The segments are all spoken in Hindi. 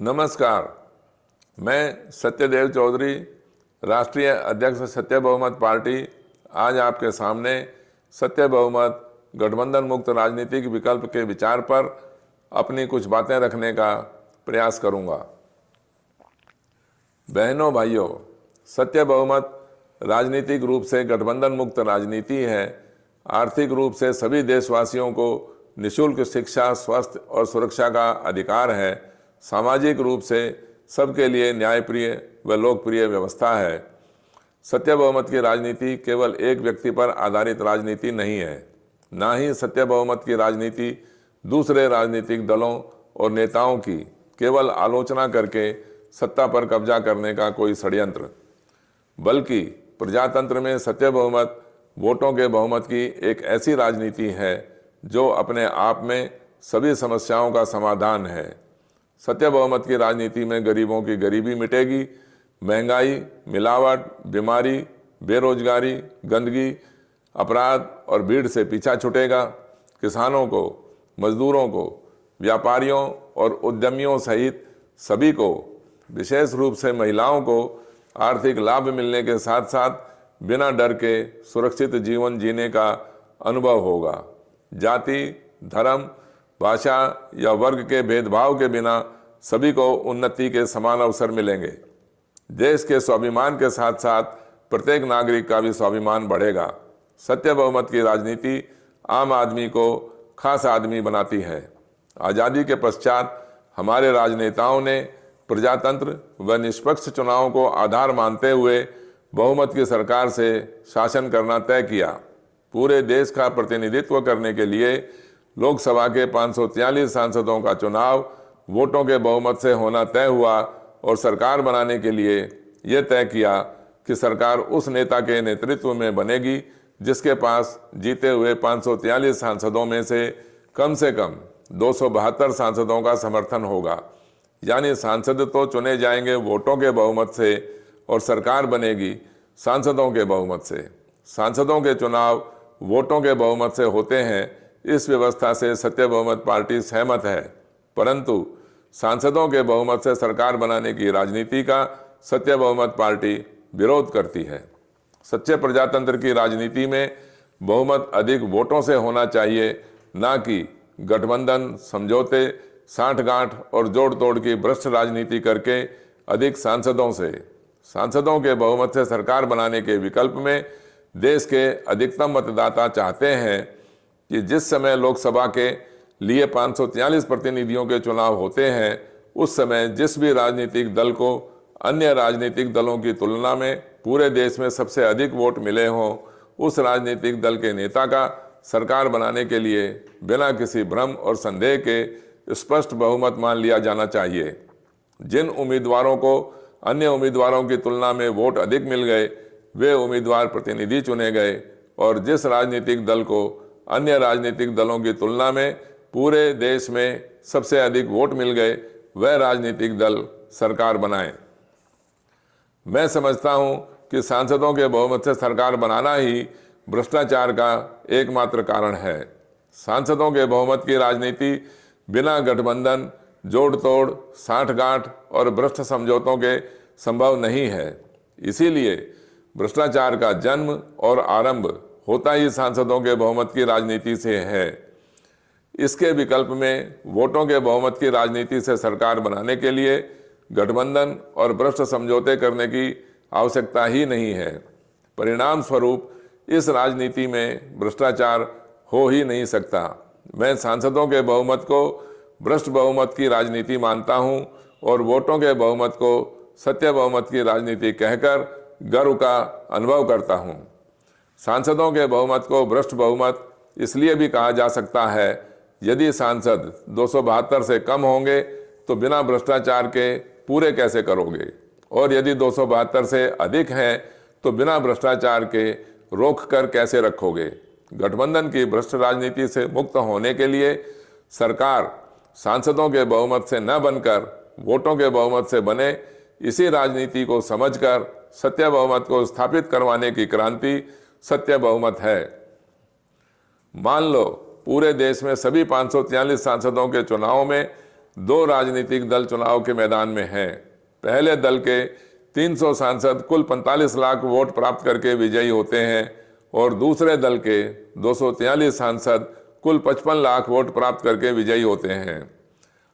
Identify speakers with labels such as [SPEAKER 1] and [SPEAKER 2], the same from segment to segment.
[SPEAKER 1] नमस्कार, मैं सत्यदेव चौधरी, राष्ट्रीय अध्यक्ष सत्य बहुमत पार्टी, आज आपके सामने सत्य बहुमत गठबंधन मुक्त राजनीतिक विकल्प के विचार पर अपनी कुछ बातें रखने का प्रयास करूंगा। बहनों भाइयों, सत्य बहुमत राजनीतिक रूप से गठबंधन मुक्त राजनीति है। आर्थिक रूप से सभी देशवासियों को निःशुल्क शिक्षा, स्वास्थ्य और सुरक्षा का अधिकार है। सामाजिक रूप से सबके लिए न्यायप्रिय व लोकप्रिय व्यवस्था है। सत्य बहुमत की राजनीति केवल एक व्यक्ति पर आधारित राजनीति नहीं है। ना ही सत्य बहुमत की राजनीति दूसरे राजनीतिक दलों और नेताओं की केवल आलोचना करके सत्ता पर कब्जा करने का कोई षड्यंत्र, बल्कि प्रजातंत्र में सत्य बहुमत वोटों के बहुमत की एक ऐसी राजनीति है जो अपने आप में सभी समस्याओं का समाधान है। सत्य बहुमत की राजनीति में गरीबों की गरीबी मिटेगी, महंगाई, मिलावट, बीमारी, बेरोजगारी, गंदगी, अपराध और भीड़ से पीछा छूटेगा। किसानों को, मजदूरों को, व्यापारियों और उद्यमियों सहित सभी को, विशेष रूप से महिलाओं को आर्थिक लाभ मिलने के साथ साथ बिना डर के सुरक्षित जीवन जीने का अनुभव होगा। जाति, धर्म, भाषा या वर्ग के भेदभाव के बिना सभी को उन्नति के समान अवसर मिलेंगे। देश के स्वाभिमान के साथ साथ प्रत्येक नागरिक का भी स्वाभिमान बढ़ेगा। सत्य बहुमत की राजनीति आम आदमी को खास आदमी बनाती है। आज़ादी के पश्चात हमारे राजनेताओं ने प्रजातंत्र व निष्पक्ष चुनावों को आधार मानते हुए बहुमत की सरकार से शासन करना तय किया। पूरे देश का प्रतिनिधित्व करने के लिए लोकसभा के 543 सांसदों का चुनाव वोटों के बहुमत से होना तय हुआ और सरकार बनाने के लिए यह तय किया कि सरकार उस नेता के नेतृत्व में बनेगी जिसके पास जीते हुए 543 सांसदों में से कम 272 सांसदों का समर्थन होगा। यानी सांसद तो चुने जाएंगे वोटों के बहुमत से और सरकार बनेगी सांसदों के बहुमत से। सांसदों के चुनाव वोटों के बहुमत से होते हैं। इस व्यवस्था से सत्य बहुमत पार्टी सहमत है, परंतु सांसदों के बहुमत से सरकार बनाने की राजनीति का सत्य बहुमत पार्टी विरोध करती है। सच्चे प्रजातंत्र की राजनीति में बहुमत अधिक वोटों से होना चाहिए, ना कि गठबंधन, समझौते, साठगांठ और जोड़ तोड़ की भ्रष्ट राजनीति करके अधिक सांसदों से। सांसदों के बहुमत से सरकार बनाने के विकल्प में देश के अधिकतम मतदाता चाहते हैं कि जिस समय लोकसभा के लिए 543 प्रतिनिधियों के चुनाव होते हैं, उस समय जिस भी राजनीतिक दल को अन्य राजनीतिक दलों की तुलना में पूरे देश में सबसे अधिक वोट मिले हों, उस राजनीतिक दल के नेता का सरकार बनाने के लिए बिना किसी भ्रम और संदेह के स्पष्ट बहुमत मान लिया जाना चाहिए। जिन उम्मीदवारों को अन्य उम्मीदवारों की तुलना में वोट अधिक मिल गए, वे उम्मीदवार प्रतिनिधि चुने गए और जिस राजनीतिक दल को अन्य राजनीतिक दलों की तुलना में पूरे देश में सबसे अधिक वोट मिल गए, वह राजनीतिक दल सरकार बनाए। मैं समझता हूं कि सांसदों के बहुमत से सरकार बनाना ही भ्रष्टाचार का एकमात्र कारण है। सांसदों के बहुमत की राजनीति बिना गठबंधन, जोड़ तोड़, साठगांठ और भ्रष्ट समझौतों के संभव नहीं है। इसीलिए भ्रष्टाचार का जन्म और आरंभ होता ही सांसदों के बहुमत की राजनीति से है। इसके विकल्प में वोटों के बहुमत की राजनीति से सरकार बनाने के लिए गठबंधन और भ्रष्ट समझौते करने की आवश्यकता ही नहीं है। परिणाम स्वरूप इस राजनीति में भ्रष्टाचार हो ही नहीं सकता। मैं सांसदों के बहुमत को भ्रष्ट बहुमत की राजनीति मानता हूं और वोटों के बहुमत को सत्य बहुमत की राजनीति कहकर गर्व का अनुभव करता हूं। सांसदों के बहुमत को भ्रष्ट बहुमत इसलिए भी कहा जा सकता है, यदि सांसद 272 से कम होंगे तो बिना भ्रष्टाचार के पूरे कैसे करोगे, और यदि 272 से अधिक हैं तो बिना भ्रष्टाचार के रोक कर कैसे रखोगे। गठबंधन की भ्रष्ट राजनीति से मुक्त होने के लिए सरकार सांसदों के बहुमत से न बनकर वोटों के बहुमत से बने, इसी राजनीति को समझकर सत्य बहुमत को स्थापित करवाने की क्रांति सत्य बहुमत है। मान लो पूरे देश में सभी 543 सांसदों के चुनावों में 2 राजनीतिक दल चुनाव के मैदान में हैं। पहले दल के 300 सांसद कुल 45 लाख वोट प्राप्त करके विजयी होते हैं और दूसरे दल के 243 सांसद कुल 55 लाख वोट प्राप्त करके विजयी होते हैं।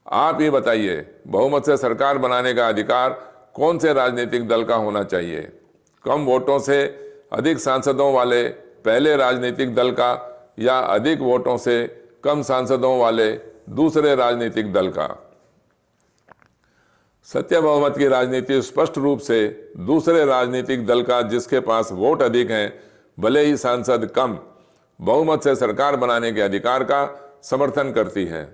[SPEAKER 1] आप ही बताइए, बहुमत से सरकार बनाने का अधिकार कौन से राजनीतिक दल का होना चाहिए? कम वोटों से अधिक सांसदों वाले पहले राजनीतिक दल का या अधिक वोटों से कम सांसदों वाले दूसरे राजनीतिक दल का? सत्य बहुमत की राजनीति स्पष्ट रूप से दूसरे राजनीतिक दल का, जिसके पास वोट अधिक हैं, भले ही सांसद कम, बहुमत से सरकार बनाने के अधिकार का समर्थन करती है।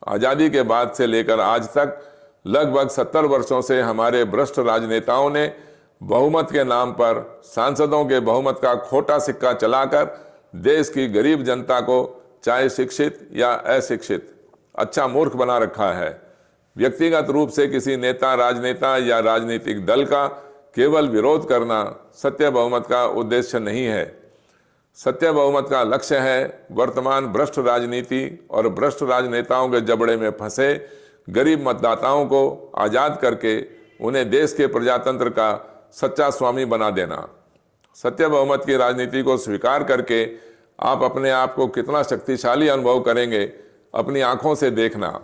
[SPEAKER 1] आज़ादी के बाद से लेकर आज तक लगभग 70 वर्षों से हमारे भ्रष्ट राजनेताओं ने बहुमत के नाम पर सांसदों के बहुमत का खोटा सिक्का चलाकर देश की गरीब जनता को, चाहे शिक्षित या अशिक्षित, अच्छा मूर्ख बना रखा है। व्यक्तिगत रूप से किसी नेता, राजनेता या राजनीतिक दल का केवल विरोध करना सत्य बहुमत का उद्देश्य नहीं है। सत्य बहुमत का लक्ष्य है वर्तमान भ्रष्ट राजनीति और भ्रष्ट राजनेताओं के जबड़े में फंसे गरीब मतदाताओं को आज़ाद करके उन्हें देश के प्रजातंत्र का सच्चा स्वामी बना देना। सत्य बहुमत की राजनीति को स्वीकार करके आप अपने आप को कितना शक्तिशाली अनुभव करेंगे, अपनी आंखों से देखना।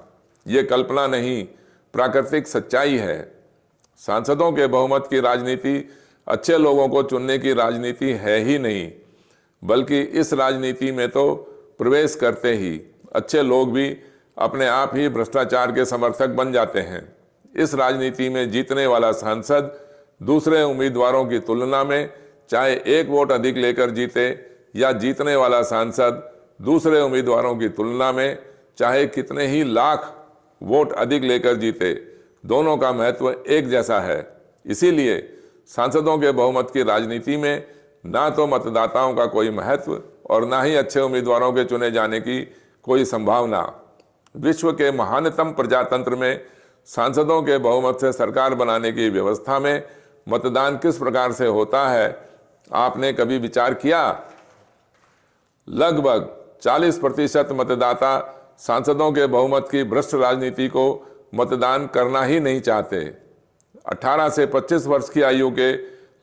[SPEAKER 1] ये कल्पना नहीं, प्राकृतिक सच्चाई है। सांसदों के बहुमत की राजनीति अच्छे लोगों को चुनने की राजनीति है ही नहीं, बल्कि इस राजनीति में तो प्रवेश करते ही अच्छे लोग भी अपने आप ही भ्रष्टाचार के समर्थक बन जाते हैं। इस राजनीति में जीतने वाला सांसद दूसरे उम्मीदवारों की तुलना में चाहे 1 वोट अधिक लेकर जीते या जीतने वाला सांसद दूसरे उम्मीदवारों की तुलना में चाहे कितने ही लाख वोट अधिक लेकर जीते, दोनों का महत्व एक जैसा है। इसीलिए सांसदों के बहुमत की राजनीति में ना तो मतदाताओं का कोई महत्व और ना ही अच्छे उम्मीदवारों के चुने जाने की कोई संभावना। विश्व के महानतम प्रजातंत्र में सांसदों के बहुमत से सरकार बनाने की व्यवस्था में मतदान किस प्रकार से होता है, आपने कभी विचार किया? लगभग 40% मतदाता सांसदों के बहुमत की भ्रष्ट राजनीति को मतदान करना ही नहीं चाहते। 18 से 25 वर्ष की आयु के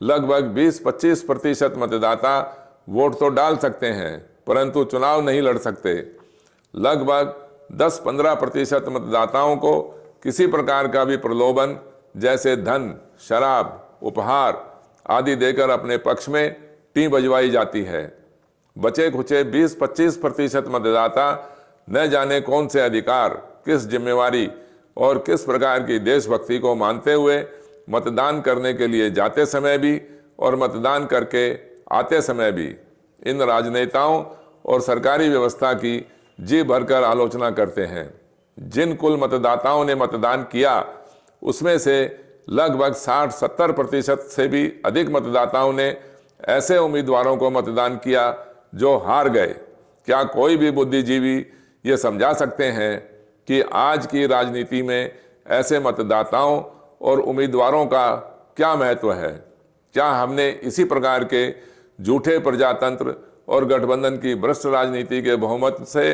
[SPEAKER 1] लगभग 20-25% मतदाता वोट तो डाल सकते हैं, परंतु चुनाव नहीं लड़ सकते। लगभग 10-15% मतदाताओं को किसी प्रकार का भी प्रलोभन, जैसे धन, शराब, उपहार आदि देकर अपने पक्ष में टीं बजवाई जाती है। बचे खुचे 20-25% मतदाता न जाने कौन से अधिकार, किस जिम्मेवारी और किस प्रकार की देशभक्ति को मानते हुए मतदान करने के लिए जाते समय भी और मतदान करके आते समय भी इन राजनेताओं और सरकारी व्यवस्था की जी भरकर आलोचना करते हैं। जिन कुल मतदाताओं ने मतदान किया उसमें से लगभग 60-70% से भी अधिक मतदाताओं ने ऐसे उम्मीदवारों को मतदान किया जो हार गए। क्या कोई भी बुद्धिजीवी ये समझा सकते हैं कि आज की राजनीति में ऐसे मतदाताओं और उम्मीदवारों का क्या महत्व है? क्या हमने इसी प्रकार के झूठे प्रजातंत्र और गठबंधन की भ्रष्ट राजनीति के बहुमत से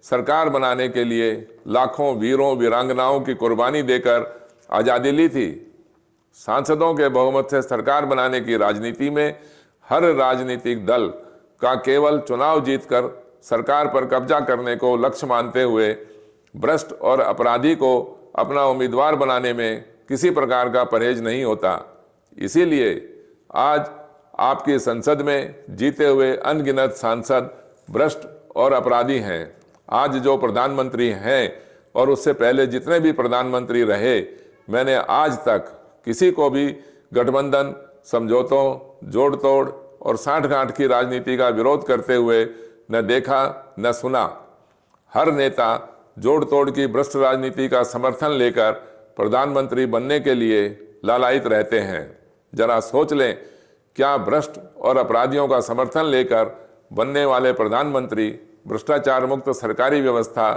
[SPEAKER 1] सरकार बनाने के लिए लाखों वीरों वीरांगनाओं की कुर्बानी देकर आज़ादी ली थी? सांसदों के बहुमत से सरकार बनाने की राजनीति में हर राजनीतिक दल का केवल चुनाव जीतकर सरकार पर कब्जा करने को लक्ष्य मानते हुए भ्रष्ट और अपराधी को अपना उम्मीदवार बनाने में किसी प्रकार का परहेज नहीं होता। इसीलिए आज आपकी संसद में जीते हुए अनगिनत सांसद भ्रष्ट और अपराधी हैं। आज जो प्रधानमंत्री हैं और उससे पहले जितने भी प्रधानमंत्री रहे, मैंने आज तक किसी को भी गठबंधन, समझौतों, जोड़ तोड़ और साठगांठ की राजनीति का विरोध करते हुए न देखा न सुना। हर नेता जोड़ तोड़ की भ्रष्ट राजनीति का समर्थन लेकर प्रधानमंत्री बनने के लिए लालायित रहते हैं। जरा सोच लें, क्या भ्रष्ट और अपराधियों का समर्थन लेकर बनने वाले प्रधानमंत्री भ्रष्टाचार मुक्त सरकारी व्यवस्था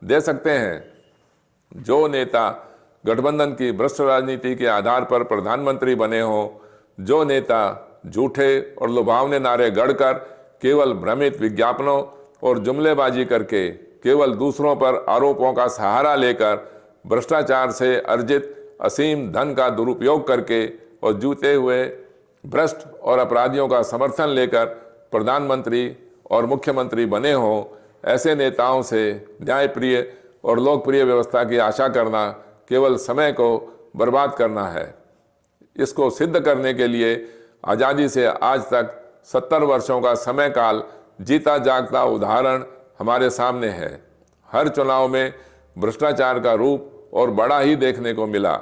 [SPEAKER 1] दे सकते हैं? जो नेता गठबंधन की भ्रष्ट राजनीति के आधार पर प्रधानमंत्री बने हों, जो नेता झूठे और लुभावने नारे गढ़कर केवल भ्रमित विज्ञापनों और जुमलेबाजी करके केवल दूसरों पर आरोपों का सहारा लेकर भ्रष्टाचार से अर्जित असीम धन का दुरुपयोग करके और जूते हुए भ्रष्ट और अपराधियों का समर्थन लेकर प्रधानमंत्री और मुख्यमंत्री बने हों, ऐसे नेताओं से न्यायप्रिय और लोकप्रिय व्यवस्था की आशा करना केवल समय को बर्बाद करना है। इसको सिद्ध करने के लिए आज़ादी से आज तक 70 वर्षों का समय काल जीता जागता उदाहरण हमारे सामने है। हर चुनाव में भ्रष्टाचार का रूप और बड़ा ही देखने को मिला।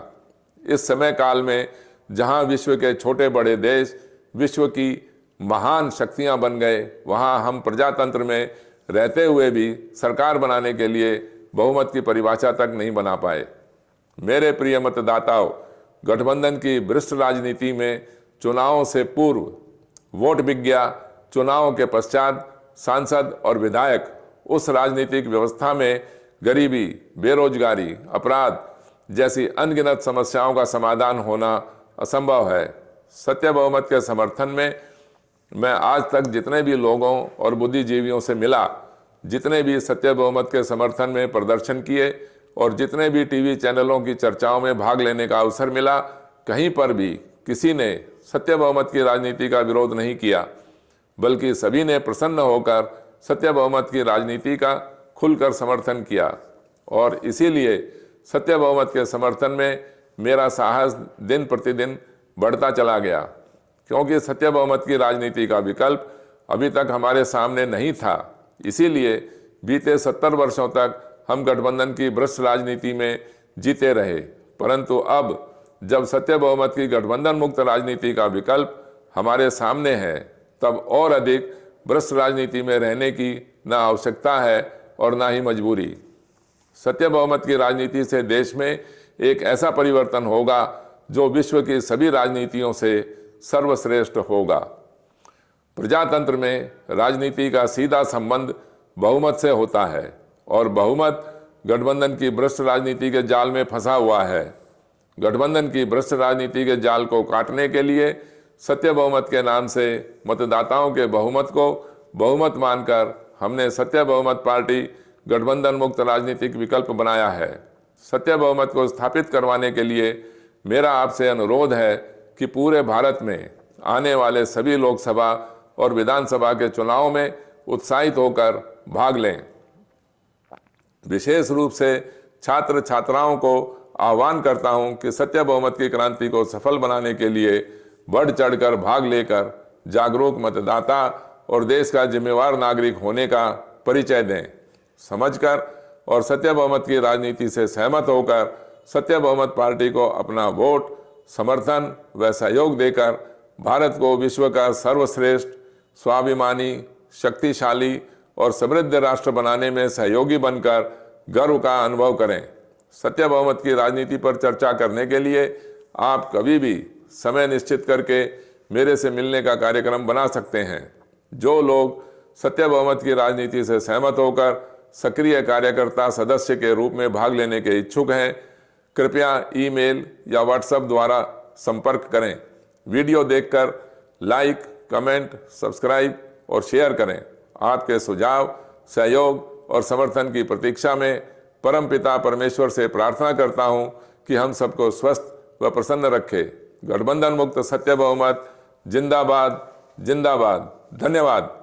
[SPEAKER 1] इस समय काल में जहां विश्व के छोटे बड़े देश विश्व की महान शक्तियां बन गए, वहां हम प्रजातंत्र में रहते हुए भी सरकार बनाने के लिए बहुमत की परिभाषा तक नहीं बना पाए। मेरे प्रिय मतदाताओं, गठबंधन की भ्रष्ट राजनीति में चुनावों से पूर्व वोट बिक गया, चुनावों के पश्चात सांसद और विधायक उस राजनीतिक व्यवस्था में गरीबी, बेरोजगारी, अपराध जैसी अनगिनत समस्याओं का समाधान होना असंभव है। सत्य बहुमत के समर्थन में मैं आज तक जितने भी लोगों और बुद्धिजीवियों से मिला, जितने भी सत्य बहुमत के समर्थन में प्रदर्शन किए और जितने भी टीवी चैनलों की चर्चाओं में भाग लेने का अवसर मिला, कहीं पर भी किसी ने सत्य बहुमत की राजनीति का विरोध नहीं किया, बल्कि सभी ने प्रसन्न होकर सत्य बहुमत की राजनीति का खुलकर समर्थन किया। और इसीलिए सत्य बहुमत के समर्थन में मेरा साहस दिन प्रतिदिन बढ़ता चला गया, क्योंकि सत्य बहुमत की राजनीति का विकल्प अभी तक हमारे सामने नहीं था। इसीलिए बीते 70 वर्षों तक हम गठबंधन की भ्रष्ट राजनीति में जीते रहे। परंतु अब जब सत्य बहुमत की गठबंधन मुक्त राजनीति का विकल्प हमारे सामने है, तब और अधिक भ्रष्ट राजनीति में रहने की न आवश्यकता है और न ही मजबूरी। सत्य बहुमत की राजनीति से देश में एक ऐसा परिवर्तन होगा जो विश्व की सभी राजनीतियों से सर्वश्रेष्ठ होगा। प्रजातंत्र में राजनीति का सीधा संबंध बहुमत से होता है और बहुमत गठबंधन की भ्रष्ट राजनीति के जाल में फंसा हुआ है। गठबंधन की भ्रष्ट राजनीति के जाल को काटने के लिए सत्य बहुमत के नाम से मतदाताओं के बहुमत को बहुमत मानकर हमने सत्य बहुमत पार्टी गठबंधन मुक्त राजनीतिक विकल्प बनाया है। सत्य बहुमत को स्थापित करवाने के लिए मेरा आपसे अनुरोध है कि पूरे भारत में आने वाले सभी लोकसभा और विधानसभा के चुनावों में उत्साहित होकर भाग लें। विशेष रूप से छात्र छात्राओं को आह्वान करता हूं कि सत्य बहुमत की क्रांति को सफल बनाने के लिए बढ़ चढ़कर भाग लेकर जागरूक मतदाता और देश का जिम्मेवार नागरिक होने का परिचय दें। समझकर और सत्य बहुमत की राजनीति से सहमत होकर सत्य बहुमत पार्टी को अपना वोट, समर्थन व सहयोग देकर भारत को विश्व का सर्वश्रेष्ठ, स्वाभिमानी, शक्तिशाली और समृद्ध राष्ट्र बनाने में सहयोगी बनकर गर्व का अनुभव करें। सत्य बहुमत की राजनीति पर चर्चा करने के लिए आप कभी भी समय निश्चित करके मेरे से मिलने का कार्यक्रम बना सकते हैं। जो लोग सत्य बहुमत की राजनीति से सहमत होकर सक्रिय कार्यकर्ता सदस्य के रूप में भाग लेने के इच्छुक हैं, कृपया ईमेल या व्हाट्सएप द्वारा संपर्क करें। वीडियो देखकर लाइक, कमेंट, सब्सक्राइब और शेयर करें। आपके सुझाव, सहयोग और समर्थन की प्रतीक्षा में परमपिता परमेश्वर से प्रार्थना करता हूं कि हम सबको स्वस्थ व प्रसन्न रखे। गठबंधन मुक्त सत्य बहुमत जिंदाबाद जिंदाबाद। धन्यवाद।